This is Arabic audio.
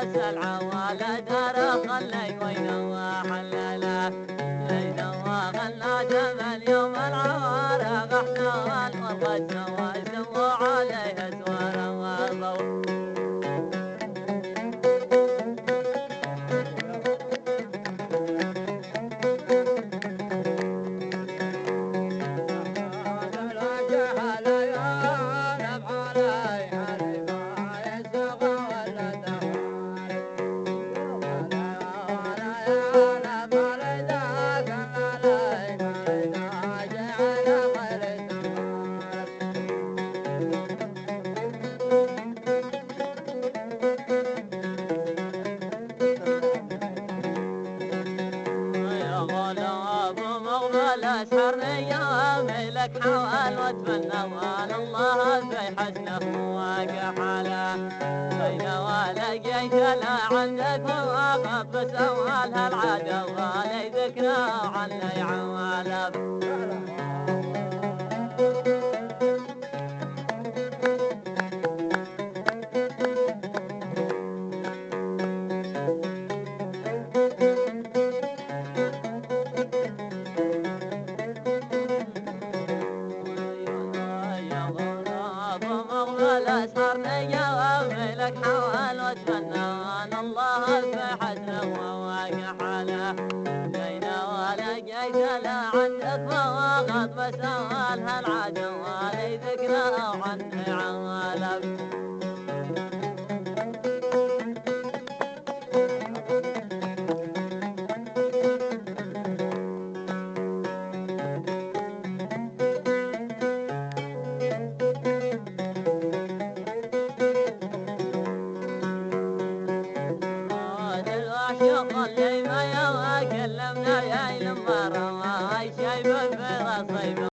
واسأل عوالد خلي وينوى حلله لينوى غلا جمل يوم العوارق احتوال والغد سوى سوى عليه اسوار والضوء الاسحر يا ملك حوال واتمنى وان الله في حسنه واقع حاله بين ولقيت لا عندك مواقف بسوالها العاده وغالي ذكرى عني عواله الاسحر يا ملك حوال واتمنى ان الله في حسنه وواقع حاله بين ولقيت لا عندك مواقف بسوالها العدو ولي ذكرى عني عواله اللي ما يلا كلمنا يا لما رواي شايب في غصيب